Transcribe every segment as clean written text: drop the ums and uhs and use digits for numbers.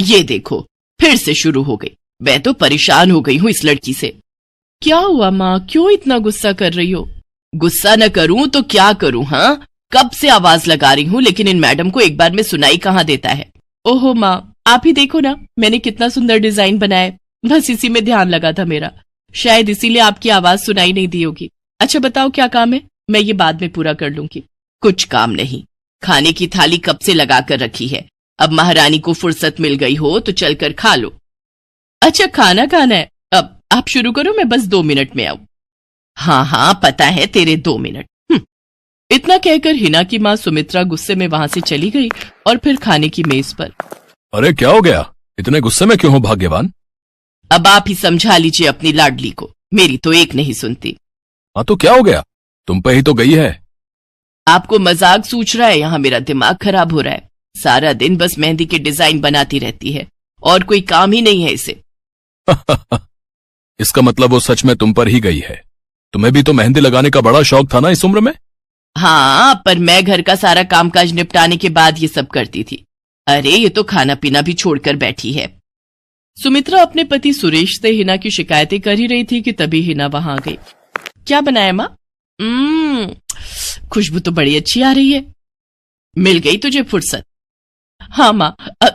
ये देखो, फिर से शुरू हो गई। मैं तो परेशान हो गई हूँ इस लड़की से। क्या हुआ माँ, क्यों इतना गुस्सा कर रही हो? गुस्सा न करूं तो क्या करूं? हाँ, कब से आवाज लगा रही हूँ, लेकिन इन मैडम को एक बार में सुनाई कहाँ देता है। ओहो माँ, आप ही देखो ना, मैंने कितना सुंदर डिजाइन बनाया, बस इसी में ध्यान लगा था मेरा, शायद इसीलिए आपकी आवाज सुनाई नहीं दी होगी। अच्छा बताओ क्या काम है, मैं ये बाद में पूरा कर लूंगी। कुछ काम नहीं, खाने की थाली कब से लगा कर रखी है, अब महारानी को फुर्सत मिल गई हो तो चलकर खा लो। अच्छा खाना खाना है, अब आप शुरू करो, मैं बस 2 मिनट में आऊं। हाँ हाँ पता है तेरे 2 मिनट। इतना कहकर हिना की माँ सुमित्रा गुस्से में वहां से चली गई और फिर खाने की मेज पर। अरे क्या हो गया, इतने गुस्से में क्यों हो भाग्यवान? अब आप ही समझा लीजिए अपनी लाडली को, मेरी तो एक नहीं सुनती। हाँ तो क्या हो गया, तुम पे ही तो गई है। आपको मजाक सूझ रहा है? यहाँ मेरा दिमाग खराब हो रहा है, सारा दिन बस मेहंदी के डिजाइन बनाती रहती है और कोई काम ही नहीं है इसे। इसका मतलब वो सच में तुम पर ही गई है। तुम्हें भी तो मेहंदी लगाने का बड़ा शौक था ना इस उम्र में। हाँ, पर मैं घर का सारा कामकाज निपटाने के बाद ये सब करती थी। अरे ये तो खाना पीना भी छोड़कर बैठी है। सुमित्रा अपने पति सुरेश से हिना की शिकायतें कर ही रही थी कि तभी हिना वहां आ गई। क्या बनाया माँ? खुशबू तो बड़ी अच्छी आ रही है। मिल गई तुझे फुर्सत? हाँ माँ,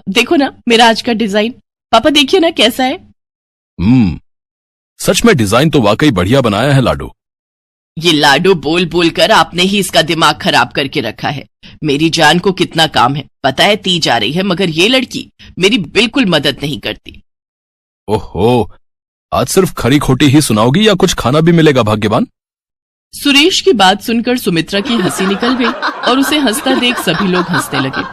देखो ना मेरा आज का डिजाइन, पापा देखिए ना कैसा है। सच में डिजाइन तो वाकई बढ़िया बनाया है लाडो। ये लाडो बोल बोल कर आपने ही इसका दिमाग खराब करके रखा है। मेरी जान को कितना काम है पता है, ती जा रही है, मगर ये लड़की मेरी बिल्कुल मदद नहीं करती। ओहो, आज सिर्फ खरी खोटी ही सुनाओगी या कुछ खाना भी मिलेगा भाग्यवान? सुरेश की बात सुनकर सुमित्रा की हंसी निकल गई और उसे हंसता देख सभी लोग हंसने लगे।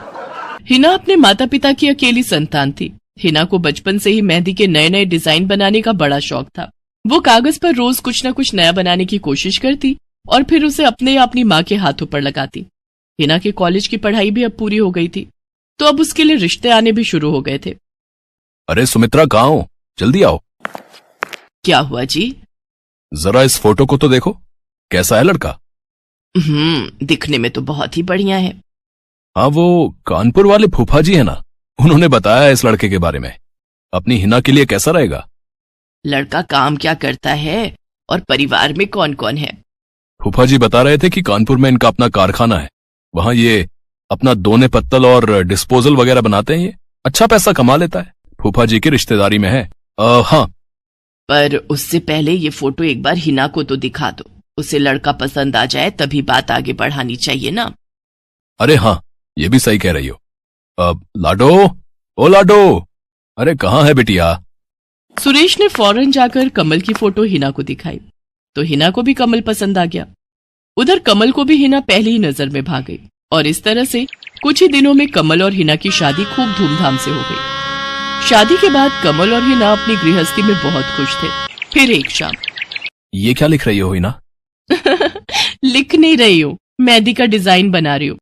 हिना अपने माता पिता की अकेली संतान थी। हिना को बचपन से ही मेहंदी के नए नए डिजाइन बनाने का बड़ा शौक था। वो कागज पर रोज कुछ न कुछ नया बनाने की कोशिश करती और फिर उसे अपने या अपनी माँ के हाथों पर लगाती। हिना के कॉलेज की पढ़ाई भी अब पूरी हो गई थी, तो अब उसके लिए रिश्ते आने भी शुरू हो गए थे। अरे सुमित्रा कहाँ हो, जल्दी आओ। क्या हुआ जी? जरा इस फोटो को तो देखो, कैसा है लड़का? दिखने में तो बहुत ही बढ़िया है। हाँ, वो कानपुर वाले फूफा जी है ना, उन्होंने बताया इस लड़के के बारे में। अपनी हिना के लिए कैसा रहेगा? लड़का काम क्या करता है और परिवार में कौन कौन है? फूफा जी बता रहे थे कि कानपुर में इनका अपना कारखाना है, वहां ये अपना दोने पत्तल और डिस्पोजल वगैरह बनाते हैं। ये अच्छा पैसा कमा लेता है, फूफा जी की रिश्तेदारी में है। हाँ, पर उससे पहले ये फोटो एक बार हिना को तो दिखा दो, उसे लड़का पसंद आ जाए तभी बात आगे बढ़ानी चाहिए ना। अरे हाँ, ये भी सही कह रही हो। लाडो, ओ लाडो, अरे कहाँ है बिटिया? सुरेश ने फौरन जाकर कमल की फोटो हिना को दिखाई तो हिना को भी कमल पसंद आ गया। उधर कमल को भी हिना पहली ही नजर में भाग गई और इस तरह से कुछ ही दिनों में कमल और हिना की शादी खूब धूमधाम से हो गई। शादी के बाद कमल और हिना अपनी गृहस्थी में बहुत खुश थे। फिर एक शाम। ये क्या लिख रही हो हिना? लिख नहीं रही हूँ, मेहंदी का डिजाइन बना रही हूँ।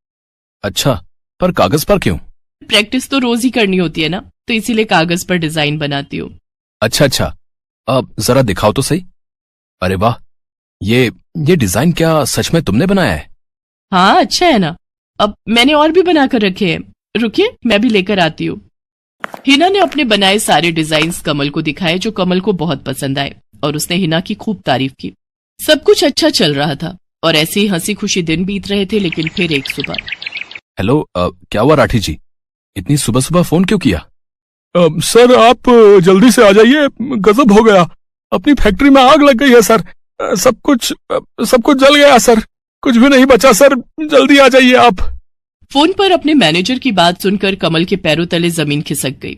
अच्छा, पर कागज पर क्यों? प्रैक्टिस तो रोज ही करनी होती है ना, तो इसीलिए कागज पर डिजाइन बनाती हूँ। अच्छा, अब जरा दिखाओ तो सही। अरे वाह, ये डिजाइन क्या सच में तुमने बनाया है? हाँ अच्छा है ना, अब मैंने और भी बनाकर रखे हैं, रुकिए मैं भी लेकर आती हूँ। हिना ने अपने बनाए सारे डिजाइन्स कमल को दिखाए, जो कमल को बहुत पसंद आए और उसने हिना की खूब तारीफ की। सब कुछ अच्छा चल रहा था और ऐसे ही हंसी खुशी दिन बीत रहे थे। लेकिन फिर एक सुबह। हेलो, क्या हुआ राठी जी, इतनी सुबह सुबह फोन क्यों किया? सर आप जल्दी से आ जाइए, गजब हो गया, अपनी फैक्ट्री में आग लग गई है सर, सब कुछ जल गया सर, कुछ भी नहीं बचा सर, जल्दी आ जाइए आप। फोन पर अपने मैनेजर की बात सुनकर कमल के पैरों तले जमीन खिसक गई।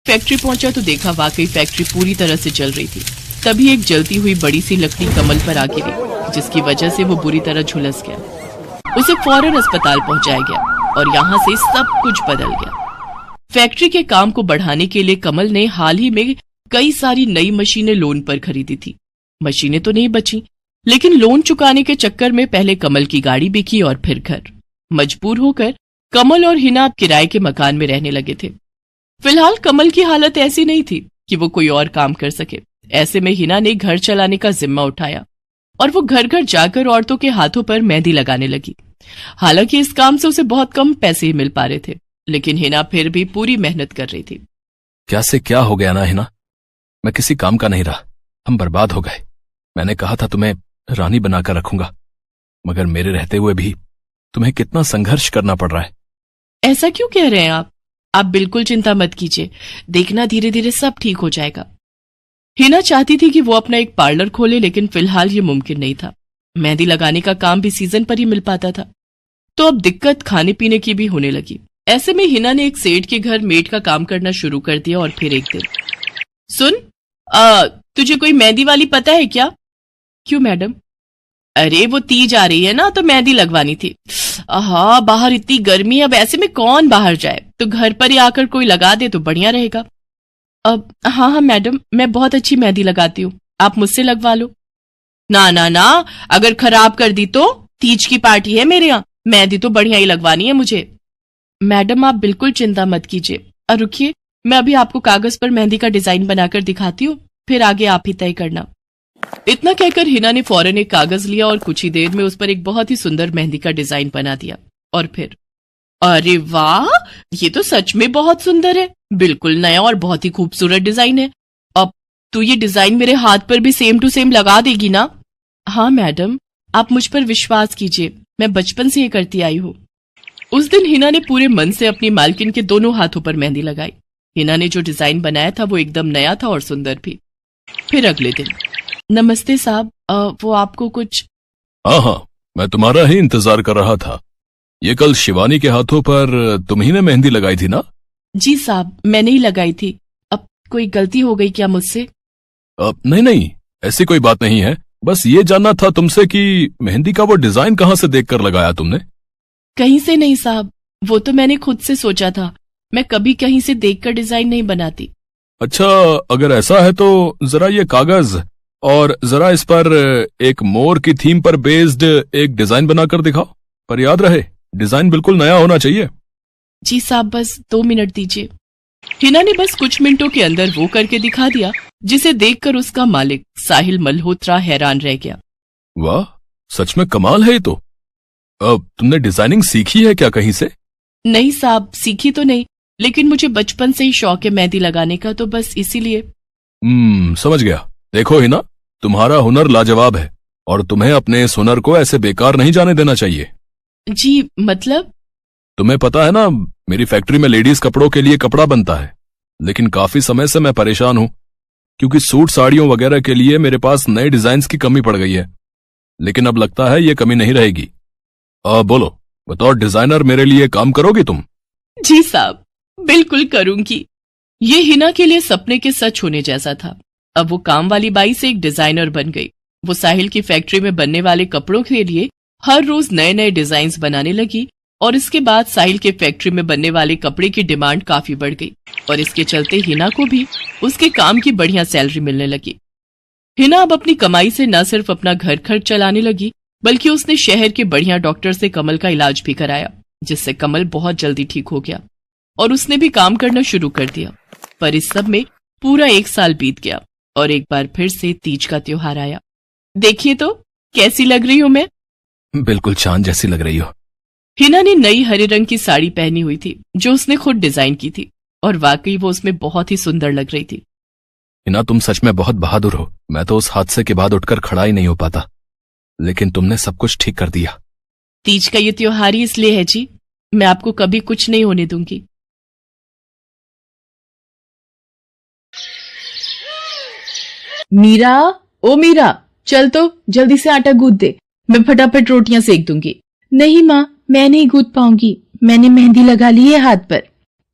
फैक्ट्री पहुंचा तो देखा वाकई फैक्ट्री पूरी तरह से जल रही थी। तभी एक जलती हुई बड़ी सी लकड़ी कमल पर आ गिरी, जिसकी वजह से वो बुरी तरह झुलस गया। उसे फौरन अस्पताल पहुंचाया गया और यहाँ से सब कुछ बदल गया। फैक्ट्री के काम को बढ़ाने के लिए कमल ने हाल ही में कई सारी नई मशीनें लोन पर खरीदी थी। मशीनें तो नहीं बची, लेकिन लोन चुकाने के चक्कर में पहले कमल की गाड़ी बिकी और फिर घर। मजबूर होकर कमल और हिना किराए के मकान में रहने लगे थे। फिलहाल कमल की हालत ऐसी नहीं थी कि वो कोई और काम कर सके। ऐसे में हिना ने घर चलाने का जिम्मा उठाया और वो घर घर जाकर औरतों के हाथों पर मेहंदी लगाने लगी। हालांकि इस काम से उसे बहुत कम पैसे ही मिल पा रहे थे, लेकिन हिना फिर भी पूरी मेहनत कर रही थी। क्या से क्या हो गया ना हिना, मैं किसी काम का नहीं रहा, हम बर्बाद हो गए। मैंने कहा था तुम्हें रानी बनाकर रखूंगा, मगर मेरे रहते हुए भी तुम्हें कितना संघर्ष करना पड़ रहा है। ऐसा क्यों कह रहे हैं आप बिल्कुल चिंता मत कीजिए, देखना धीरे धीरे सब ठीक हो जाएगा। हिना चाहती थी कि वो अपना एक पार्लर खोले, लेकिन फिलहाल ये मुमकिन नहीं था। मेहंदी लगाने का काम भी सीजन पर ही मिल पाता था, तो अब दिक्कत खाने पीने की भी होने लगी। ऐसे में हिना ने एक सेठ के घर मेड का काम करना शुरू कर दिया। और फिर एक दिन, सुन, तुझे कोई मेहंदी वाली पता है क्या? क्यों मैडम? अरे वो तीज आ रही है ना, तो मेहंदी लगवानी थी। आहा, बाहर इतनी गर्मी है, अब ऐसे में कौन बाहर जाए, तो घर पर ही आकर कोई लगा दे तो बढ़िया रहेगा। अब हाँ मैडम, मैं बहुत अच्छी मेहंदी लगाती हूँ, आप मुझसे लगवा लो। ना ना ना, अगर खराब कर दी तो? तीज की पार्टी है मेरे यहाँ, मेहंदी तो बढ़िया ही लगवानी है मुझे। मैडम आप बिल्कुल चिंता मत कीजिए, और रुकिए, मैं अभी आपको कागज पर मेहंदी का डिजाइन बनाकर दिखाती हूँ, फिर आगे आप ही तय करना। इतना कहकर हिना ने फौरन एक कागज लिया और कुछ ही देर में उस पर एक बहुत ही सुंदर मेहंदी का डिजाइन बना दिया। और फिर, अरे वाह, ये तो सच में बहुत सुंदर है, बिल्कुल नया और बहुत ही खूबसूरत डिजाइन है। अब तो ये डिजाइन मेरे हाथ पर भी सेम टू सेम लगा देगी ना? हाँ मैडम, आप मुझ पर विश्वास कीजिए, मैं बचपन से ये करती आई हूँ। उस दिन हिना ने पूरे मन से अपनी मालकिन के दोनों हाथों पर मेहंदी लगाई। हिना ने जो डिजाइन बनाया था वो एकदम नया था और सुंदर भी। फिर अगले दिन, नमस्ते साहब, वो आपको कुछ? हाँ, मैं तुम्हारा ही इंतजार कर रहा था। ये कल शिवानी के हाथों पर तुम ही ने मेहंदी लगाई थी ना? जी साहब, मैंने ही लगाई थी। अब कोई गलती हो गई क्या मुझसे? नहीं, ऐसी कोई बात नहीं है, बस ये जानना था तुमसे कि मेहंदी का वो डिजाइन कहाँ से देखकर लगाया तुमने? कहीं से नहीं साहब, वो तो मैंने खुद से सोचा था, मैं कभी कहीं से देखकर डिजाइन नहीं बनाती। अच्छा, अगर ऐसा है तो जरा ये कागज और जरा इस पर एक मोर की थीम पर बेस्ड एक डिजाइन बनाकर दिखाओ, पर याद रहे डिजाइन बिल्कुल नया होना चाहिए। जी साहब, बस 2 मिनट दीजिए। हिना ने बस कुछ मिनटों के अंदर वो करके दिखा दिया, जिसे देखकर उसका मालिक साहिल मल्होत्रा हैरान रह गया। वाह, सच में कमाल है ये तो। अब तुमने डिजाइनिंग सीखी है क्या कहीं से? नहीं साहब, सीखी तो नहीं, लेकिन मुझे बचपन से ही शौक है मेहंदी लगाने का, तो बस इसीलिए। समझ गया। देखो हिना, तुम्हारा हुनर लाजवाब है और तुम्हें अपने इस हुनर को ऐसे बेकार नहीं जाने देना चाहिए। जी मतलब? तुम्हें पता है ना, मेरी फैक्ट्री में लेडीज कपड़ों के लिए कपड़ा बनता है, लेकिन काफी समय से मैं परेशान हूं, क्योंकि सूट साड़ियों वगैरह के लिए मेरे पास नए डिजाइन्स की कमी पड़ गई है। लेकिन अब लगता है ये कमी नहीं रहेगी। बोलो, बतौर डिजाइनर मेरे लिए काम करोगी तुम? जी साहब, बिल्कुल करूंगी। ये हिना के लिए सपने के सच होने जैसा था। अब वो काम वाली बाई से एक डिजाइनर बन गई। वो साहिल की फैक्ट्री में बनने वाले कपड़ों के लिए हर रोज नए नए डिजाइन्स बनाने लगी, और इसके बाद साहिल के फैक्ट्री में बनने वाले कपड़े की डिमांड काफी बढ़ गई, और इसके चलते हिना को भी उसके काम की बढ़िया सैलरी मिलने लगी। हिना अब अपनी कमाई से न सिर्फ अपना घर खर्च चलाने लगी, बल्कि उसने शहर के बढ़िया डॉक्टर से कमल का इलाज भी कराया, जिससे कमल बहुत जल्दी ठीक हो गया और उसने भी काम करना शुरू कर दिया। पर इस सब में पूरा 1 साल बीत गया और एक बार फिर से तीज का त्योहार आया। देखिए तो कैसी लग रही हूं मैं? बिल्कुल चांद जैसी लग रही हो। हिना ने नई हरे रंग की साड़ी पहनी हुई थी, जो उसने खुद डिजाइन की थी, और वाकई वो उसमें बहुत ही सुंदर लग रही थी। हिना, तुम सच में बहुत बहादुर हो। मैं तो उस हादसे के बाद उठकर खड़ा ही नहीं हो पाता, लेकिन तुमने सब कुछ ठीक कर दिया। तीज का ये त्योहार ही इसलिए है जी, मैं आपको कभी कुछ नहीं होने दूंगी। मीरा, ओ मीरा, चल तो जल्दी से आटा गूंथ दे, मैं फटाफट रोटियां सेक दूंगी। नहीं माँ, मैं नहीं गूंथ पाऊंगी, मैंने मेहंदी लगा ली है हाथ पर।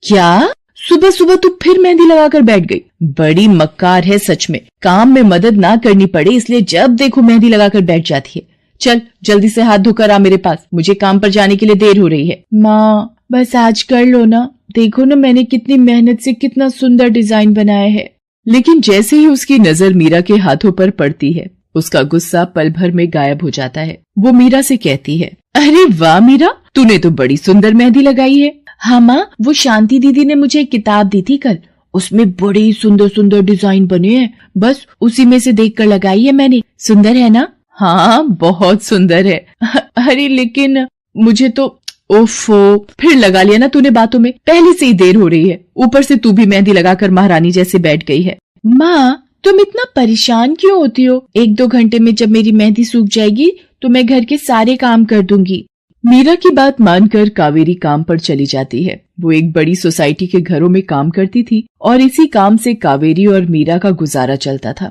क्या? सुबह सुबह तू फिर मेहंदी लगाकर बैठ गई? बड़ी मक्कार है सच में, काम में मदद ना करनी पड़े इसलिए जब देखो मेहंदी लगाकर बैठ जाती है। चल जल्दी से हाथ धोकर आ मेरे पास, मुझे काम पर जाने के लिए देर हो रही है। माँ बस आज कर लो ना, देखो ना मैंने कितनी मेहनत से कितना सुंदर डिजाइन बनाया है। लेकिन जैसे ही उसकी नजर मीरा के हाथों पर पड़ती है, उसका गुस्सा पल भर में गायब हो जाता है। वो मीरा से कहती है, अरे वाह मीरा, तूने तो बड़ी सुंदर मेहंदी लगाई है। हाँ माँ, वो शांति दीदी ने मुझे एक किताब दी थी कल, उसमें बड़े सुंदर सुंदर डिजाइन बने हैं, बस उसी में से देखकर लगाई है मैंने। सुंदर है ना? हाँ बहुत सुंदर है। अरे लेकिन मुझे तो ओफो, फिर लगा लिया ना तूने बातों में। पहले से ही देर हो रही है, ऊपर से तू भी मेहंदी लगाकर महारानी जैसे बैठ गई है। माँ, तुम इतना परेशान क्यों होती हो? 1-2 घंटे में जब मेरी मेहंदी सूख जाएगी तो मैं घर के सारे काम कर दूंगी। मीरा की बात मानकर कावेरी काम पर चली जाती है। वो एक बड़ी सोसाइटी के घरों में काम करती थी और इसी काम से कावेरी और मीरा का गुजारा चलता था।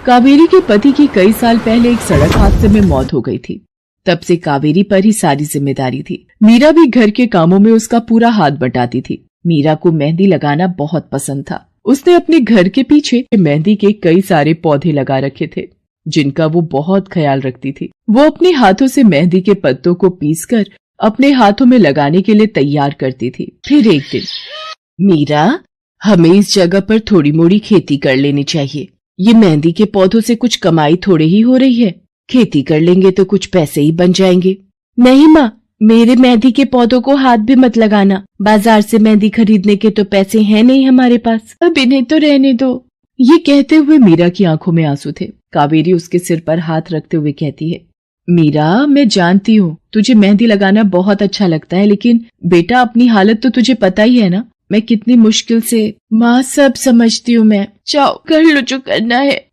कावेरी के पति की कई साल पहले एक सड़क हादसे में मौत हो गई थी। तब से कावेरी पर ही सारी जिम्मेदारी थी। मीरा भी घर के कामों में उसका पूरा हाथ बटाती थी। मीरा को मेहंदी लगाना बहुत पसंद था। उसने अपने घर के पीछे मेहंदी के कई सारे पौधे लगा रखे थे, जिनका वो बहुत ख्याल रखती थी। वो अपने हाथों से मेहंदी के पत्तों को पीसकर अपने हाथों में लगाने के लिए तैयार करती थी। फिर एक दिन, मीरा, हमें इस जगह पर थोड़ी मोड़ी खेती कर लेनी चाहिए। ये मेहंदी के पौधों से कुछ कमाई थोड़ी ही हो रही है, खेती कर लेंगे तो कुछ पैसे ही बन जाएंगे। नहीं माँ, मेरे मेहंदी के पौधों को हाथ भी मत लगाना। बाजार से मेहंदी खरीदने के तो पैसे हैं नहीं हमारे पास, अब इन्हें तो रहने दो। ये कहते हुए मीरा की आंखों में आंसू थे। कावेरी उसके सिर पर हाथ रखते हुए कहती है, मीरा, मैं जानती हूँ तुझे मेहंदी लगाना बहुत अच्छा लगता है, लेकिन बेटा अपनी हालत तो तुझे पता ही है ना, मैं कितनी मुश्किल से। माँ, सब समझती हूँ मैं, जाओ कर लो जो करना है।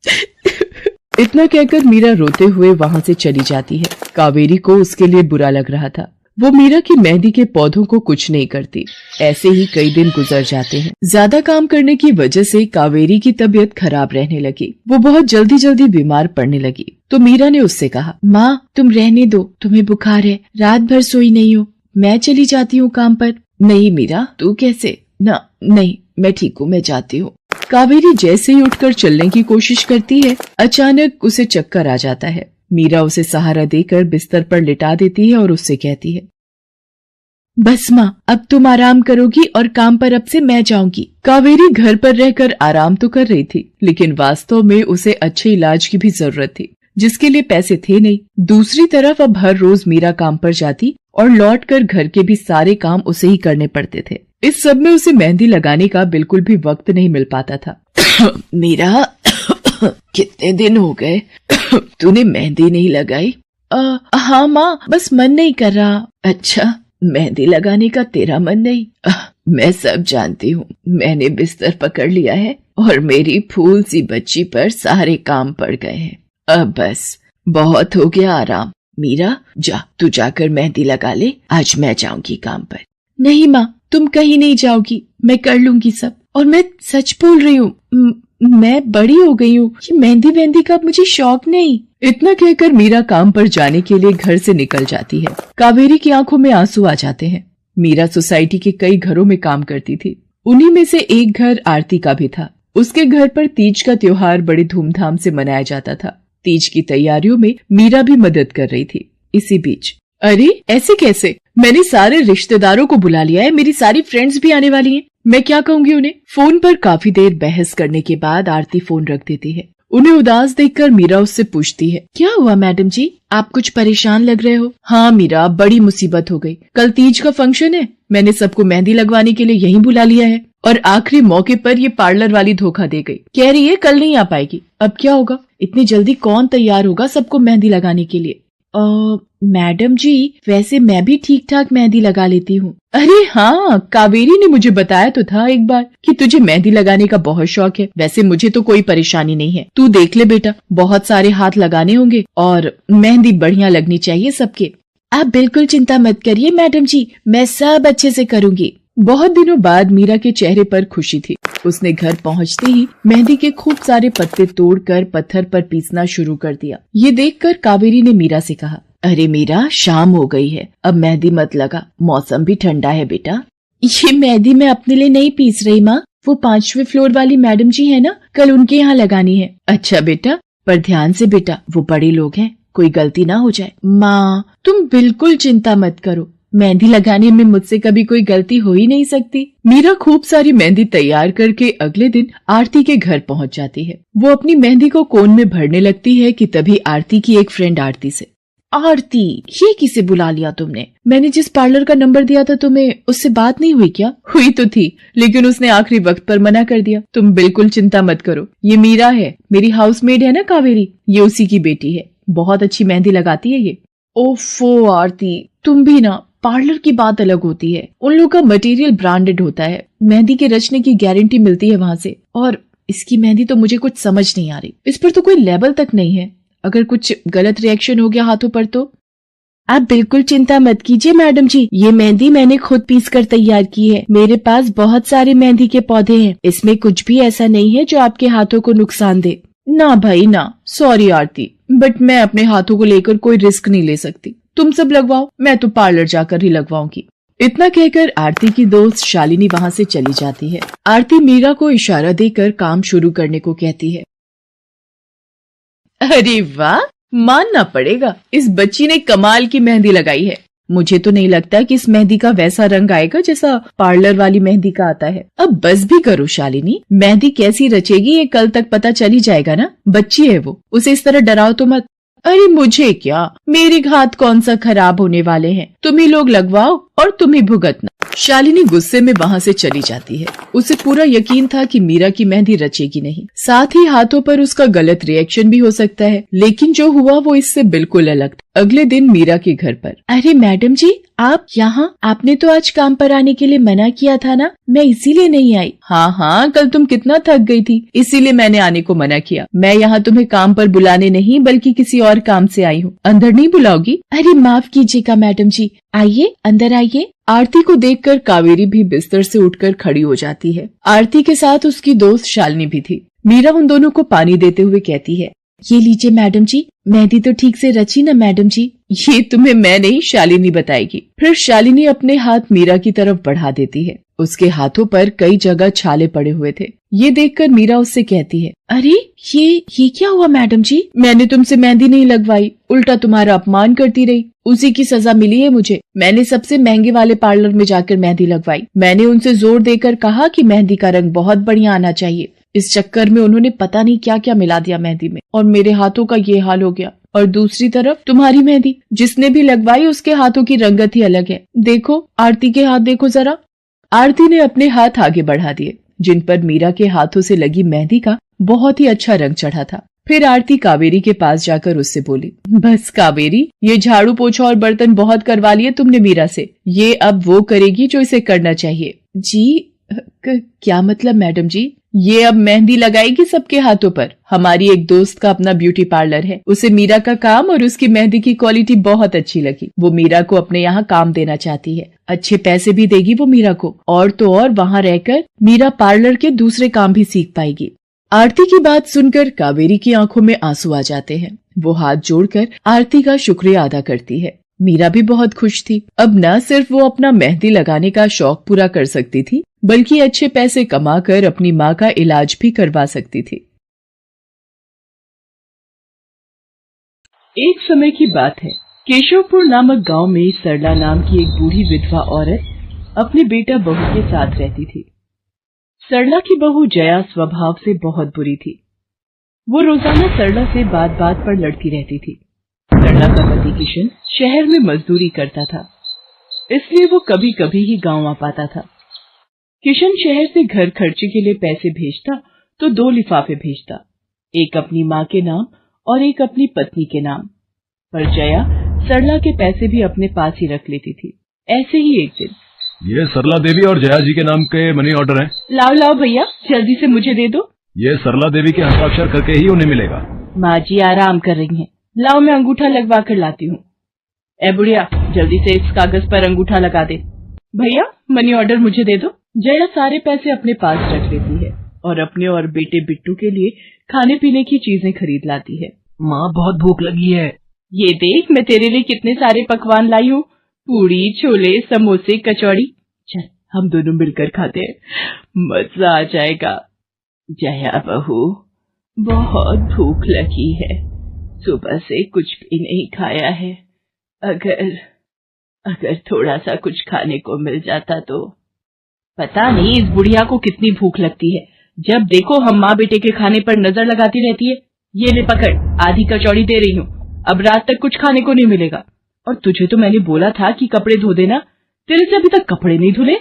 इतना कहकर मीरा रोते हुए वहाँ से चली जाती है। कावेरी को उसके लिए बुरा लग रहा था। वो मीरा की मेहंदी के पौधों को कुछ नहीं करती। ऐसे ही कई दिन गुजर जाते हैं। ज्यादा काम करने की वजह से कावेरी की तबीयत खराब रहने लगी। वो बहुत जल्दी जल्दी बीमार पड़ने लगी। तो मीरा ने उससे कहा, माँ, तुम रहने दो, तुम्हें बुखार है, रात भर सोई नहीं हो, मैं चली जाती हूँ काम पर। नहीं मीरा, तू कैसे? ना, नहीं, मैं ठीक हूँ, मैं जाती हूँ। कावेरी जैसे ही उठकर चलने की कोशिश करती है, अचानक उसे चक्कर आ जाता है। मीरा उसे सहारा देकर बिस्तर पर लिटा देती है और उससे कहती है, बस माँ, अब तुम आराम करोगी और काम पर अब से मैं जाऊंगी। कावेरी घर पर रहकर आराम तो कर रही थी, लेकिन वास्तव में उसे अच्छे इलाज की भी जरूरत थी, जिसके लिए पैसे थे नहीं। दूसरी तरफ अब हर रोज मीरा काम पर जाती और लौटकर घर के भी सारे काम उसे ही करने पड़ते थे। इस सब में उसे मेहंदी लगाने का बिल्कुल भी वक्त नहीं मिल पाता था। मीरा, कितने दिन हो गए तूने मेहंदी नहीं लगाई? हाँ माँ, बस मन नहीं कर रहा। अच्छा, मेहंदी लगाने का तेरा मन नहीं? मैं सब जानती हूँ। मैंने बिस्तर पकड़ लिया है और मेरी फूल सी बच्ची पर सारे काम पड़ गए हैं। अब बस बहुत हो गया आराम। मीरा, जा, तू जाकर मेहंदी लगा ले, आज मैं जाऊंगी काम पर। नहीं माँ, तुम कहीं नहीं जाओगी, मैं कर लूंगी सब। और मैं सच बोल रही हूँ, मैं बड़ी हो गई हूँ, ये मेहंदी का मुझे शौक नहीं। इतना कहकर मीरा काम पर जाने के लिए घर से निकल जाती है। कावेरी की आंखों में आंसू आ जाते हैं। मीरा सोसाइटी के कई घरों में काम करती थी। उन्हीं में से एक घर आरती का भी था। उसके घर पर तीज का त्योहार बड़े धूमधाम से मनाया जाता था। तीज की तैयारियों में मीरा भी मदद कर रही थी। इसी बीच, अरे ऐसे कैसे? मैंने सारे रिश्तेदारों को बुला लिया है, मेरी सारी फ्रेंड्स भी आने वाली हैं। मैं क्या कहूँगी उन्हें? फोन पर काफी देर बहस करने के बाद आरती फोन रख देती है। उन्हें उदास देखकर मीरा उससे पूछती है, क्या हुआ मैडम जी, आप कुछ परेशान लग रहे हो? हाँ मीरा, बड़ी मुसीबत हो गई। कल तीज का फंक्शन है, मैंने सबको मेहंदी लगवाने के लिए यहीं बुला लिया है और आखिरी मौके पर ये पार्लर वाली धोखा दे गई। कह रही है कल नहीं आ पाएगी। अब क्या होगा? इतनी जल्दी कौन तैयार होगा सबको मेहंदी लगाने के लिए? मैडम जी, वैसे मैं भी ठीक ठाक मेहंदी लगा लेती हूँ। अरे हाँ, कावेरी ने मुझे बताया तो था एक बार कि तुझे मेहंदी लगाने का बहुत शौक है। वैसे मुझे तो कोई परेशानी नहीं है, तू देख ले बेटा, बहुत सारे हाथ लगाने होंगे और मेहंदी बढ़िया लगनी चाहिए सबके। आप बिल्कुल चिंता मत करिए मैडम जी, मैं सब अच्छे से करूँगी। बहुत दिनों बाद मीरा के चेहरे पर खुशी थी। उसने घर पहुंचते ही मेहंदी के खूब सारे पत्ते तोड़कर पत्थर पर पीसना शुरू कर दिया। ये देखकर कावेरी ने मीरा से कहा, अरे मीरा, शाम हो गई है, अब मेहंदी मत लगा, मौसम भी ठंडा है बेटा। ये मेहंदी मैं अपने लिए नहीं पीस रही माँ, वो 5वें फ्लोर वाली मैडम जी है ना, कल उनके यहाँ लगानी है। अच्छा बेटा, पर ध्यान से बेटा, वो बड़े लोग हैं, कोई गलती ना हो जाए। माँ, तुम बिल्कुल चिंता मत करो, मेहंदी लगाने में मुझसे कभी कोई गलती हो ही नहीं सकती। मीरा खूब सारी मेहंदी तैयार करके अगले दिन आरती के घर पहुंच जाती है। वो अपनी मेहंदी को कोन में भरने लगती है कि तभी आरती की एक फ्रेंड आरती से, आरती, ये किसे बुला लिया तुमने? मैंने जिस पार्लर का नंबर दिया था तुम्हें, उससे बात नहीं हुई क्या? हुई तो थी, लेकिन उसने आखिरी वक्त पर मना कर दिया। तुम बिल्कुल चिंता मत करो, ये मीरा है, मेरी हाउसमेड है ना कावेरी, ये उसी की बेटी है, बहुत अच्छी मेहंदी लगाती है ये। ओफो आरती, तुम भी ना, पार्लर की बात अलग होती है, उन लोगों का मटेरियल ब्रांडेड होता है, मेहंदी के रचने की गारंटी मिलती है वहां से। और इसकी मेहंदी तो मुझे कुछ समझ नहीं आ रही, इस पर तो कोई लेबल तक नहीं है, अगर कुछ गलत रिएक्शन हो गया हाथों पर तो। आप बिल्कुल चिंता मत कीजिए मैडम जी, ये मेहंदी मैंने खुद पीस कर तैयार की है। मेरे पास बहुत सारे मेहंदी के पौधे हैं, इसमें कुछ भी ऐसा नहीं है जो आपके हाथों को नुकसान दे। ना भाई ना, सॉरी आरती, बट मैं अपने हाथों को लेकर कोई रिस्क नहीं ले सकती। तुम सब लगवाओ, मैं तो पार्लर जाकर ही लगवाऊंगी। इतना कहकर आरती की दोस्त शालिनी वहां से चली जाती है। आरती मीरा को इशारा देकर काम शुरू करने को कहती है। अरे वाह, मानना पड़ेगा, इस बच्ची ने कमाल की मेहंदी लगाई है। मुझे तो नहीं लगता कि इस मेहंदी का वैसा रंग आएगा जैसा पार्लर वाली मेहंदी का आता है। अब बस भी करो शालिनी, मेहंदी कैसी रचेगी ये कल तक पता चल ही जाएगा ना। बच्ची है वो, उसे इस तरह डराओ तो मत। अरे मुझे क्या, मेरे हाथ कौन सा खराब होने वाले हैं, तुम ही लोग लगवाओ और तुम ही भुगतना। शालिनी गुस्से में वहां से चली जाती है। उसे पूरा यकीन था कि मीरा की मेहंदी रचेगी नहीं, साथ ही हाथों पर उसका गलत रिएक्शन भी हो सकता है, लेकिन जो हुआ वो इससे बिल्कुल अलग था। अगले दिन मीरा के घर पर। अरे मैडम जी, आप यहाँ? आपने तो आज काम पर आने के लिए मना किया था ना, मैं इसीलिए नहीं आई। हाँ, कल तुम कितना थक गई थी, इसीलिए मैंने आने को मना किया। मैं यहाँ तुम्हें काम पर बुलाने नहीं बल्कि किसी और काम से आई हूँ। अंदर नहीं बुलाओगी? अरे माफ कीजिएगा मैडम जी, आइए अंदर आइए। आरती को देखकर कावेरी भी बिस्तर से उठकर खड़ी हो जाती है। आरती के साथ उसकी दोस्त शालिनी भी थी। मीरा उन दोनों को पानी देते हुए कहती है, ये लीजिए मैडम जी, मेहंदी तो ठीक से रची ना मैडम जी? ये तुम्हें मैं नहीं, शालिनी बताएगी। फिर शालिनी अपने हाथ मीरा की तरफ बढ़ा देती है। उसके हाथों पर कई जगह छाले पड़े हुए थे। ये देखकर मीरा उससे कहती है, अरे ये क्या हुआ मैडम जी? मैंने तुमसे मेहंदी नहीं लगवाई, उल्टा तुम्हारा अपमान करती रही, उसी की सजा मिली है मुझे। मैंने सबसे महंगे वाले पार्लर में जाकर मेहंदी लगवाई। मैंने उनसे जोर देकर कहा कि मेहंदी का रंग बहुत बढ़िया आना चाहिए। इस चक्कर में उन्होंने पता नहीं क्या क्या मिला दिया मेहंदी में, और मेरे हाथों का ये हाल हो गया। और दूसरी तरफ तुम्हारी मेहंदी, जिसने भी लगवाई उसके हाथों की रंगत ही अलग है। देखो आरती के हाथ देखो जरा। आरती ने अपने हाथ आगे बढ़ा दिए, जिन पर मीरा के हाथों से लगी मेहंदी का बहुत ही अच्छा रंग चढ़ा था। फिर आरती कावेरी के पास जाकर उससे बोली, बस कावेरी, ये झाड़ू पोछा और बर्तन बहुत करवा लिए तुमने मीरा से, ये अब वो करेगी जो इसे करना चाहिए। जी क्या मतलब मैडम जी? ये अब मेहंदी लगाएगी सबके हाथों पर। हमारी एक दोस्त का अपना ब्यूटी पार्लर है, उसे मीरा का काम और उसकी मेहंदी की क्वालिटी बहुत अच्छी लगी। वो मीरा को अपने यहाँ काम देना चाहती है, अच्छे पैसे भी देगी वो मीरा को, और तो और वहाँ रहकर मीरा पार्लर के दूसरे काम भी सीख पाएगी। आरती की बात सुनकर कावेरी की आंखों में आंसू आ जाते हैं। वो हाथ जोड़कर आरती का शुक्रिया अदा करती है। मीरा भी बहुत खुश थी। अब न सिर्फ वो अपना मेहंदी लगाने का शौक पूरा कर सकती थी, बल्कि अच्छे पैसे कमाकर अपनी माँ का इलाज भी करवा सकती थी। एक समय की बात है, केशवपुर नामक गांव में सरला नाम की एक बूढ़ी विधवा औरत अपने बेटा बहू के साथ रहती थी। सरला की बहू जया स्वभाव से बहुत बुरी थी। वो रोजाना सरला से बात बात पर लड़ती रहती थी। सरला का पति किशन शहर में मजदूरी करता था, इसलिए वो कभी कभी ही गांव आ पाता था। किशन शहर से घर खर्चे के लिए पैसे भेजता तो 2 लिफाफे भेजता, एक अपनी माँ के नाम और एक अपनी पत्नी के नाम। पर जया सरला के पैसे भी अपने पास ही रख लेती थी। ऐसे ही एक दिन, ये सरला देवी और जया जी के नाम के मनी ऑर्डर हैं। लाओ भैया, जल्दी से मुझे दे दो। ये सरला देवी के हस्ताक्षर करके ही उन्हें मिलेगा। माँ जी आराम कर रही हैं, लाओ मैं अंगूठा लगवा कर लाती हूँ। ए बुढ़िया, जल्दी से इस कागज पर अंगूठा लगा दे। भैया मनी ऑर्डर मुझे दे दो। जया सारे पैसे अपने पास रख लेती है और अपने और बेटे बिट्टू के लिए खाने पीने की चीजें खरीद लाती है। माँ बहुत भूख लगी है। ये देख, मैं तेरे लिए कितने सारे पकवान लाई हूँ, पूरी, छोले, समोसे, कचौड़ी। चल हम दोनों मिलकर खाते हैं, मजा आ जाएगा। जया बहू, बहुत भूख लगी है, सुबह से कुछ भी नहीं खाया है। अगर थोड़ा सा कुछ खाने को मिल जाता तो। पता नहीं इस बुढ़िया को कितनी भूख लगती है, जब देखो हम माँ बेटे के खाने पर नजर लगाती रहती है। ये ले पकड़, आधी कचौड़ी दे रही हूँ, अब रात तक कुछ खाने को नहीं मिलेगा। और तुझे तो मैंने बोला था कि कपड़े धो देना, तेरे से अभी तक कपड़े नहीं धुले।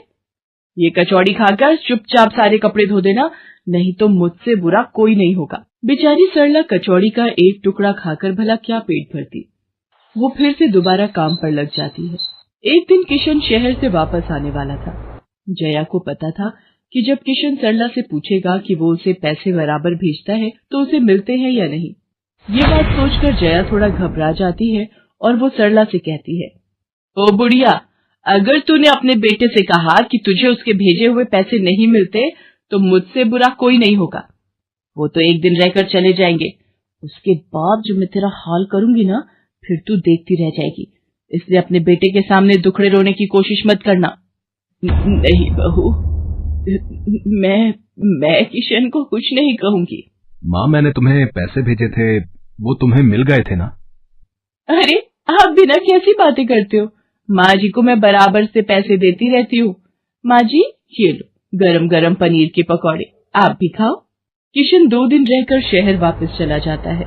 ये कचौड़ी खाकर चुपचाप सारे कपड़े धो देना, नहीं तो मुझसे बुरा कोई नहीं होगा। बेचारी सरला कचौड़ी का एक टुकड़ा खाकर भला क्या पेट भरती। वो फिर से दोबारा काम पर लग जाती है। एक दिन किशन शहर से वापस आने वाला था। जया को पता था कि जब किशन सरला से पूछेगा कि वो उसे पैसे बराबर भेजता है तो उसे मिलते हैं या नहीं। ये बात सोचकर जया थोड़ा घबरा जाती है और वो सरला से कहती है, ओ बुढ़िया, अगर तूने अपने बेटे से कहा कि तुझे उसके भेजे हुए पैसे नहीं मिलते तो मुझसे बुरा कोई नहीं होगा। वो तो एक दिन रहकर चले जाएंगे, उसके बाद जो मैं तेरा हाल करूंगी ना, फिर तू देखती रह जाएगी। इसलिए अपने बेटे के सामने दुखड़े रोने की कोशिश मत करना। नहीं बहू, मैं किशन को कुछ नहीं कहूंगी। माँ, मैंने तुम्हें पैसे भेजे थे, वो तुम्हें मिल गए थे ना? अरे आप बिना कैसी बातें करते हो? माँ जी को मैं बराबर से पैसे देती रहती हूँ। माँ जी, ये लो गरम गरम पनीर के पकौड़े, आप भी खाओ। किशन 2 दिन रहकर शहर वापस चला जाता है।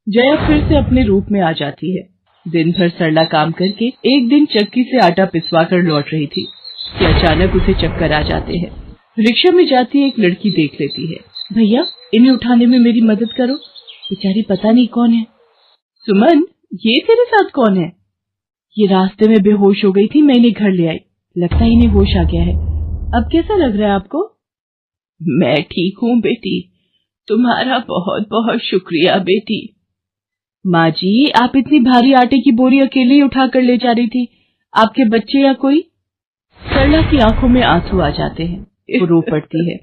जया फिर से अपने रूप में आ जाती है। दिन भर सरला काम करके एक दिन चक्की से आटा पिसवा कर लौट रही थी कि अचानक उसे चक्कर आ जाते हैं। रिक्शा में जाती एक लड़की देख लेती है। भैया, इन्हें उठाने में मेरी मदद करो, बेचारी पता नहीं कौन है। सुमन, ये तेरे साथ कौन है? ये रास्ते में बेहोश हो गई थी, मैं इन्हें घर ले आई, लगता है इन्हें होश आ गया है। अब कैसा लग रहा है आपको? मैं ठीक हूँ बेटी, तुम्हारा बहुत बहुत शुक्रिया बेटी। माँ जी, आप इतनी भारी आटे की बोरी अकेले ही उठा कर ले जा रही थी, आपके बच्चे या कोई? सरला की आंखों में आंसू आ जाते हैं, वो रो पड़ती है।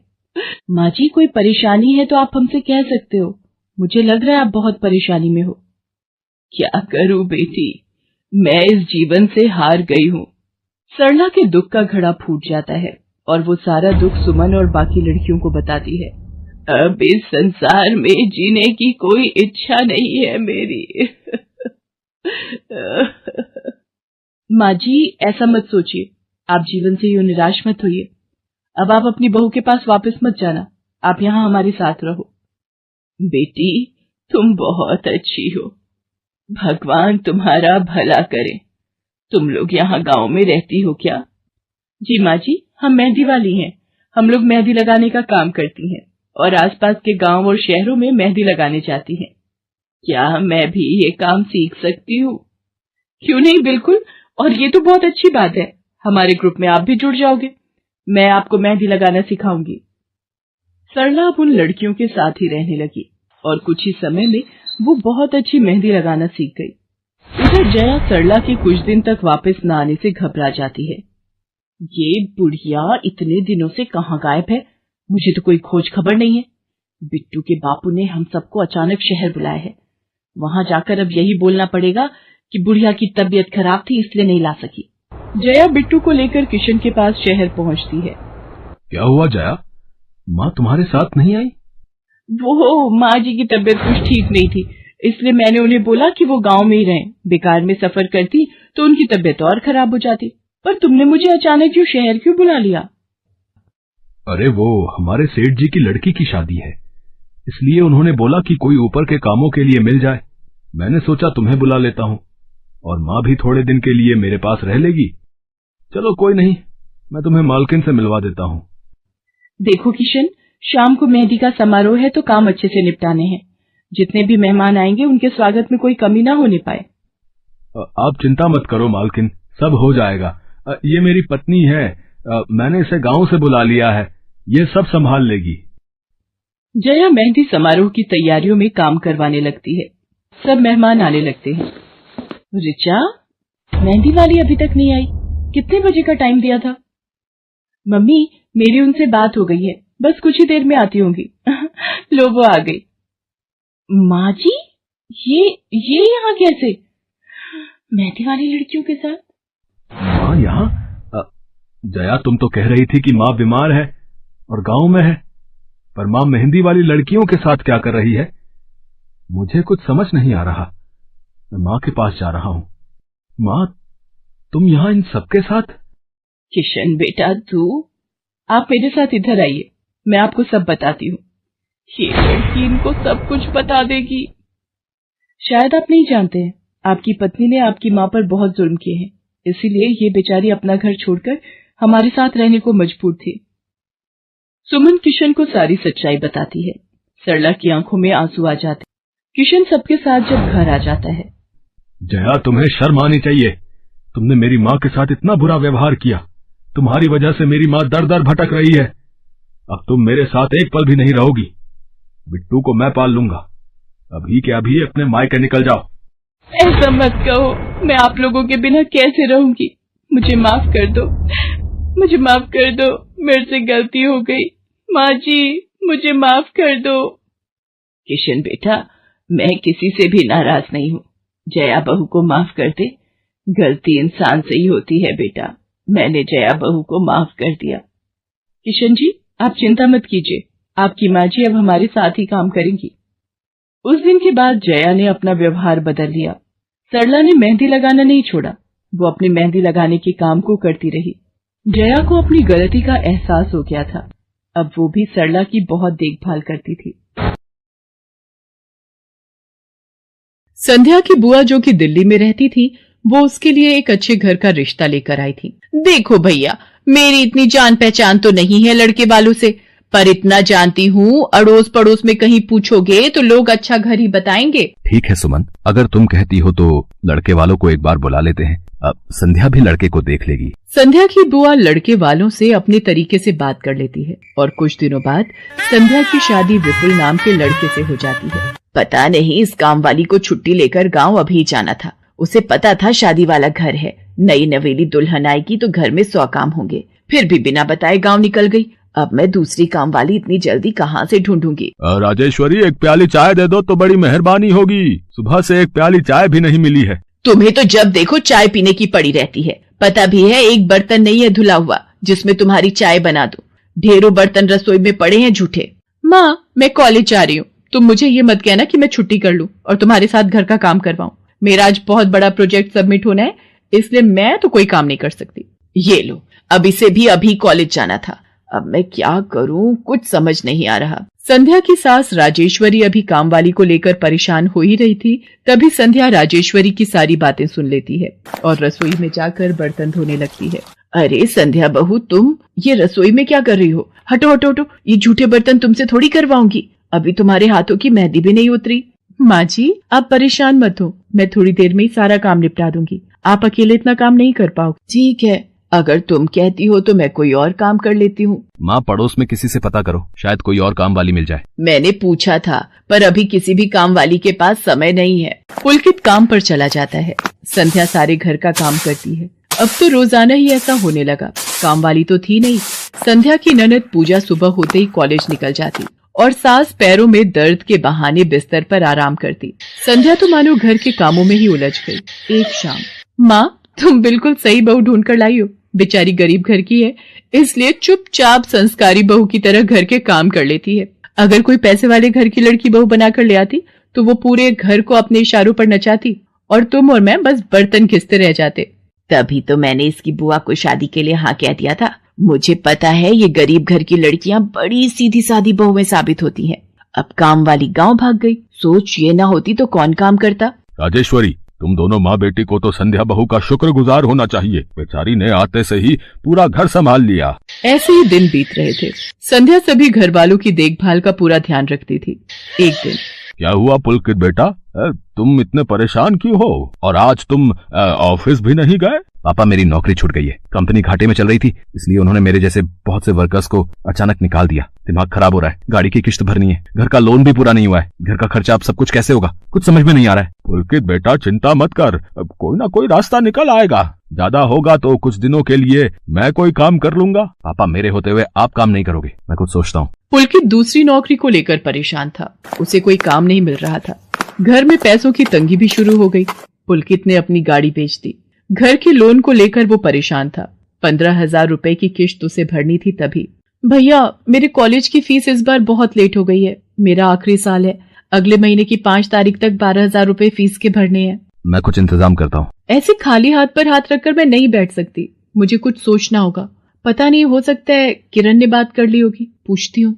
माँ जी, कोई परेशानी है तो आप हमसे कह सकते हो, मुझे लग रहा है आप बहुत परेशानी में हो। क्या करूं बेटी, मैं इस जीवन से हार गई हूँ। सरला के दुख का घड़ा फूट जाता है और वो सारा दुख सुमन और बाकी लड़कियों को बताती है। अब इस संसार में जीने की कोई इच्छा नहीं है मेरी। माँ जी, ऐसा मत सोचिए, आप जीवन से यूं निराश मत होइए। अब आप अपनी बहू के पास वापस मत जाना, आप यहाँ हमारे साथ रहो। बेटी, तुम बहुत अच्छी हो, भगवान तुम्हारा भला करे। तुम लोग यहाँ गांव में रहती हो क्या? जी माँ जी, हम मेहंदी वाली हैं। हम लोग मेहंदी लगाने का काम करती हैं और आसपास के गांव और शहरों में मेहंदी लगाने जाती हैं। क्या मैं भी ये काम सीख सकती हूँ? क्यों नहीं, बिल्कुल, और ये तो बहुत अच्छी बात है। हमारे ग्रुप में आप भी जुड़ जाओगे, मैं आपको मेहंदी लगाना सिखाऊंगी। सरला अब उन लड़कियों के साथ ही रहने लगी और कुछ ही समय में वो बहुत अच्छी मेहंदी लगाना सीख गई। इधर जया सरला के कुछ दिन तक वापस न आने से घबरा जाती है। ये बुढ़िया इतने दिनों से कहाँ गायब है, मुझे तो कोई खोज खबर नहीं है। बिट्टू के बापू ने हम सबको अचानक शहर बुलाया है, वहां जाकर अब यही बोलना पड़ेगा कि बुढ़िया की तबीयत खराब थी इसलिए नहीं ला सकी। जया बिट्टू को लेकर किशन के पास शहर पहुंचती है। क्या हुआ जया, माँ तुम्हारे साथ नहीं आई? वो माँ जी की तबीयत कुछ ठीक नहीं थी, इसलिए मैंने उन्हें बोला कि वो गांव में ही रहें। बेकार में सफर करती तो उनकी तबीयत और खराब हो जाती। पर तुमने मुझे अचानक क्यों शहर क्यों बुला लिया? अरे वो हमारे सेठ जी की लड़की की शादी है, इसलिए उन्होंने बोला कि कोई ऊपर के कामों के लिए मिल जाए। मैंने सोचा तुम्हें बुला लेता हूँ, और माँ भी थोड़े दिन के लिए मेरे पास रह लेगी। चलो कोई नहीं, मैं तुम्हें मालकिन से मिलवा देता हूँ। देखो किशन, शाम को मेहंदी का समारोह है तो काम अच्छे से निपटाने हैं। जितने भी मेहमान आएंगे उनके स्वागत में कोई कमी ना होने पाए। आप चिंता मत करो मालकिन, सब हो जाएगा। ये मेरी पत्नी है, मैंने इसे गांव से बुला लिया है, ये सब संभाल लेगी। जया मेहंदी समारोह की तैयारियों में काम करवाने लगती है। सब मेहमान आने लगते हैं। रिचा, मेहंदी वाली अभी तक नहीं आई, कितने बजे का टाइम दिया था? मम्मी, मेरी उनसे बात हो गई है, बस कुछ ही देर में आती होंगी। लो वो आ गई। माँ जी, ये यहाँ कैसे? मेहंदी वाली लड़कियों के साथ? माँ यहाँ? जया, तुम तो कह रही थी कि माँ बीमार है और गांव में है, पर माँ मेहंदी वाली लड़कियों के साथ क्या कर रही है? मुझे कुछ समझ नहीं आ रहा। मैं माँ के पास जा रहा हूँ। माँ, तुम यहाँ इन सबके साथ? किशन बेटा, आप मेरे साथ इधर आइए, मैं आपको सब बताती हूँ। ये लड़की इनको सब कुछ बता देगी। शायद आप नहीं जानते हैं, आपकी पत्नी ने आपकी माँ पर बहुत जुल्म किए हैं, इसीलिए ये बेचारी अपना घर छोड़कर हमारे साथ रहने को मजबूर थी। सुमन किशन को सारी सच्चाई बताती है। सरला की आंखों में आंसू आ जाते। किशन सबके साथ जब घर आ जाता है। जया, तुम्हें शर्म आनी चाहिए, तुमने मेरी माँ के साथ इतना बुरा व्यवहार किया। तुम्हारी वजह से मेरी माँ दर दर भटक रही है। अब तुम मेरे साथ एक पल भी नहीं रहोगी। बिट्टू को मैं पाल लूंगा। अभी के अभी अपने मायके निकल जाओ। ऐसा मत कहो, मैं आप लोगों के बिना कैसे रहूंगी। मुझे माफ कर दो, मुझे माफ कर दो, मेरे से गलती हो गई। माँ जी, मुझे माफ कर दो। किशन बेटा, मैं किसी से भी नाराज नहीं हूँ। जया बहू को माफ कर दे। गलती इंसान से ही होती है बेटा। मैंने जया बहू को माफ कर दिया। किशन जी, आप चिंता मत कीजिए, आपकी माँ जी अब हमारे साथ ही काम करेंगी। उस दिन के बाद जया ने अपना व्यवहार बदल लिया। सरला ने मेहंदी लगाना नहीं छोड़ा। वो अपनी मेहंदी लगाने के काम को करती रही। जया को अपनी गलती का एहसास हो गया था। अब वो भी सरला की बहुत देखभाल करती थी। संध्या की बुआ, जो कि दिल्ली में रहती थी, वो उसके लिए एक अच्छे घर का रिश्ता लेकर आई थी। देखो भैया, मेरी इतनी जान पहचान तो नहीं है लड़के वालों से, पर इतना जानती हूँ, अड़ोस पड़ोस में कहीं पूछोगे तो लोग अच्छा घर ही बताएंगे। ठीक है सुमन, अगर तुम कहती हो तो लड़के वालों को एक बार बुला लेते हैं। अब संध्या भी लड़के को देख लेगी। संध्या की बुआ लड़के वालों से अपने तरीके से बात कर लेती है और कुछ दिनों बाद संध्या की शादी विपुल नाम के लड़के से हो जाती है। पता नहीं इस काम वाली को छुट्टी लेकर गांव अभी जाना था। उसे पता था शादी वाला घर है, नई नवेली दुल्हन आएगी तो घर में 100 काम होंगे, फिर भी बिना बताए गांव निकल गई। अब मैं दूसरी काम वाली इतनी जल्दी कहाँ से ढूंढूंगी। राजेश्वरी, एक प्याली चाय दे दो तो बड़ी मेहरबानी होगी। सुबह से एक प्याली चाय भी नहीं मिली है। तुम्हें तो जब देखो चाय पीने की पड़ी रहती है। पता भी है एक बर्तन नहीं है धुला हुआ जिसमें तुम्हारी चाय बना दूं। ढेरों बर्तन रसोई में पड़े हैं झूठे। माँ, मैं कॉलेज जा रही हूँ, तुम मुझे ये मत कहना कि मैं छुट्टी कर लूं और तुम्हारे साथ घर का काम करवाऊं। मेरा आज बहुत बड़ा प्रोजेक्ट सबमिट होना है, इसलिए मैं तो कोई काम नहीं कर सकती। ये लो, अब इसे भी अभी कॉलेज जाना था। अब मैं क्या करूं, कुछ समझ नहीं आ रहा। संध्या की सास राजेश्वरी अभी काम वाली को लेकर परेशान हो ही रही थी। तभी संध्या राजेश्वरी की सारी बातें सुन लेती है और रसोई में जाकर बर्तन धोने लगती है। अरे संध्या बहू, तुम ये रसोई में क्या कर रही हो? हटो हटो हटो, ये झूठे बर्तन तुमसे थोड़ी करवाऊंगी। अभी तुम्हारे हाथों की मेहंदी भी नहीं उतरी। माँ जी, आप परेशान मत हो, मैं थोड़ी देर में ही सारा काम निपटा दूंगी। आप अकेले इतना काम नहीं कर पाओगे। ठीक है, अगर तुम कहती हो तो मैं कोई और काम कर लेती हूँ। माँ, पड़ोस में किसी से पता करो, शायद कोई और काम वाली मिल जाए। मैंने पूछा था, पर अभी किसी भी काम वाली के पास समय नहीं है। पुलकित काम पर चला जाता है। संध्या सारे घर का काम करती है। अब तो रोजाना ही ऐसा होने लगा। काम वाली तो थी नहीं। संध्या की ननद पूजा सुबह होते ही कॉलेज निकल जाती और सास पैरों में दर्द के बहाने बिस्तर पर आराम करती। संध्या तो मानो घर के कामों में ही उलझ गई। एक शाम, माँ, तुम बिल्कुल सही बहू ढूंढ कर लाई हो। बेचारी गरीब घर की है, इसलिए चुपचाप संस्कारी बहू की तरह घर के काम कर लेती है। अगर कोई पैसे वाले घर की लड़की बहू बनाकर ले आती तो वो पूरे घर को अपने इशारों पर नचाती और तुम और मैं बस बर्तन घिसते रह जाते। तभी तो मैंने इसकी बुआ को शादी के लिए हाँ कह दिया था। मुझे पता है ये गरीब घर की लड़कियां बड़ी सीधी सादी बहुएं साबित होती हैं। अब काम वाली गांव भाग गई। सोच ये ना होती तो कौन काम करता। राजेश्वरी, तुम दोनों माँ बेटी को तो संध्या बहू का शुक्रगुजार होना चाहिए। बेचारी ने आते से ही पूरा घर संभाल लिया। ऐसे ही दिन बीत रहे थे। संध्या सभी घर वालों की देखभाल का पूरा ध्यान रखती थी। एक दिन, क्या हुआ पुलकित बेटा, तुम इतने परेशान क्यों हो? और आज तुम ऑफिस भी नहीं गए? पापा, मेरी नौकरी छूट गई है। कंपनी घाटे में चल रही थी, इसलिए उन्होंने मेरे जैसे बहुत से वर्कर्स को अचानक निकाल दिया। दिमाग खराब हो रहा है, गाड़ी की किश्त भरनी है, घर का लोन भी पूरा नहीं हुआ है। घर का खर्चा अब सब कुछ कैसे होगा, कुछ समझ में नहीं आ रहा है। पुलकित बेटा, चिंता मत कर, अब कोई ना कोई रास्ता निकल आएगा। ज्यादा होगा तो कुछ दिनों के लिए मैं कोई काम कर लूंगा। पापा, मेरे होते हुए आप काम नहीं करोगे, मैं कुछ सोचता हूँ। पुलकित दूसरी नौकरी को लेकर परेशान था। उसे कोई काम नहीं मिल रहा था। घर में पैसों की तंगी भी शुरू हो गई। पुलकित ने अपनी गाड़ी बेच दी। घर के लोन को लेकर वो परेशान था। 15,000 रुपए की किश्त उसे भरनी थी। तभी, भैया, मेरे कॉलेज की फीस इस बार बहुत लेट हो गई है। मेरा आखिरी साल है। अगले महीने की 5 तारीख तक 12,000 रुपए फीस के भरने हैं। मैं कुछ इंतजाम करता हूँ। ऐसे खाली हाथ पर हाथ रखकर मैं नहीं बैठ सकती। मुझे कुछ सोचना होगा। पता नहीं, हो सकता है किरण ने बात कर ली होगी। पूछती हूँ।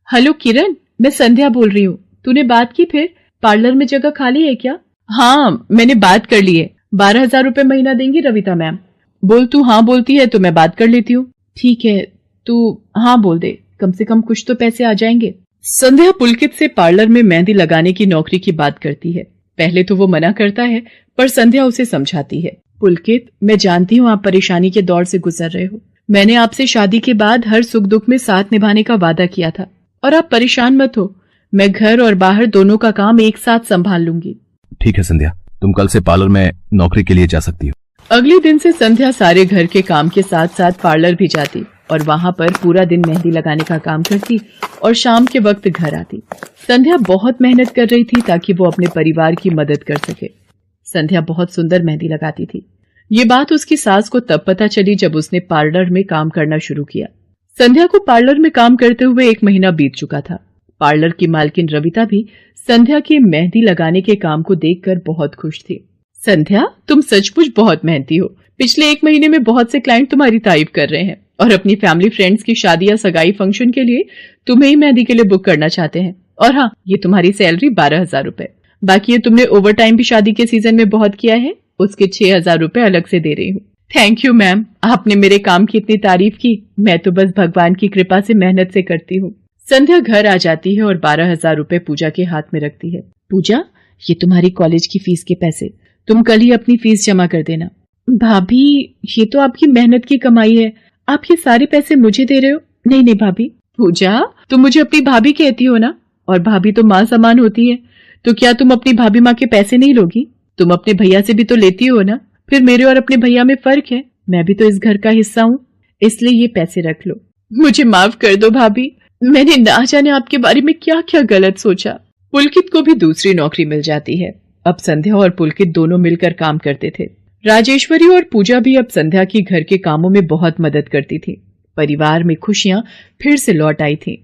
हेलो किरण, मैं संध्या बोल रही हूँ। तूने बात की फिर? पार्लर में जगह खाली है क्या? हाँ, मैंने बात कर ली है। 12,000 रुपए महीना देंगी रविता मैम। बोल, तू हाँ बोलती है तो मैं बात कर लेती हूँ। ठीक है, तू हाँ बोल दे, कम से कम कुछ तो पैसे आ जाएंगे। संध्या पुलकित से पार्लर में मेहंदी लगाने की नौकरी की बात करती है। पहले तो वो मना करता है, पर संध्या उसे समझाती है। पुलकित, मैं जानती हूँ आप परेशानी के दौर से गुजर रहे हो। मैंने आपसे शादी के बाद हर सुख दुख में साथ निभाने का वादा किया था और आप परेशान मत हो, मैं घर और बाहर दोनों का काम एक साथ संभाल लूंगी। ठीक है संध्या, तुम कल से पार्लर में नौकरी के लिए जा सकती हो। अगले दिन से संध्या सारे घर के काम के साथ साथ पार्लर भी जाती और वहां पर पूरा दिन मेहंदी लगाने का काम करती और शाम के वक्त घर आती। संध्या बहुत मेहनत कर रही थी ताकि वो अपने परिवार की मदद कर सके। संध्या बहुत सुंदर मेहंदी लगाती थी। ये बात उसकी सास को तब पता चली जब उसने पार्लर में काम करना शुरू किया। संध्या को पार्लर में काम करते हुए 1 महीना बीत चुका था। पार्लर की मालकिन रविता भी संध्या के मेहंदी लगाने के काम को देखकर बहुत खुश थी। संध्या, तुम सचमुच बहुत मेहनती हो। पिछले 1 महीने में बहुत से क्लाइंट तुम्हारी तारीफ कर रहे हैं और अपनी फैमिली फ्रेंड्स की शादी या सगाई फंक्शन के लिए तुम्हें ही मेहंदी के लिए बुक करना चाहते हैं। और हाँ, ये तुम्हारी सैलरी 12,000 रुपए। बाकी ये तुमने ओवर टाइम भी शादी के सीजन में बहुत किया है, उसके 6,000 रुपए अलग से दे रही हूँ। थैंक यू मैम, आपने मेरे काम की इतनी तारीफ की। मैं तो बस भगवान की कृपा से मेहनत से करती हूँ। संध्या घर आ जाती है और 12,000 रुपए पूजा के हाथ में रखती है। पूजा, ये तुम्हारी कॉलेज की फीस के पैसे, तुम कल ही अपनी फीस जमा कर देना। भाभी, ये तो आपकी मेहनत की कमाई है, आप ये सारे पैसे मुझे दे रहे हो? नहीं नहीं भाभी। पूजा, तुम मुझे अपनी भाभी कहती हो ना, और भाभी तो माँ समान होती है, तो क्या तुम अपनी भाभी माँ के पैसे नहीं लोगी? तुम अपने भैया से भी तो लेती हो ना। फिर मेरे और अपने भैया में फर्क है, मैं भी तो इस घर का हिस्सा हूँ, इसलिए ये पैसे रख लो। मुझे माफ कर दो भाभी, मैंने ना जाने आपके बारे में क्या क्या गलत सोचा। पुलकित को भी दूसरी नौकरी मिल जाती है। अब संध्या और पुलकित दोनों मिलकर काम करते थे। राजेश्वरी और पूजा भी अब संध्या की घर के कामों में बहुत मदद करती थी। परिवार में खुशियां फिर से लौट आई थी।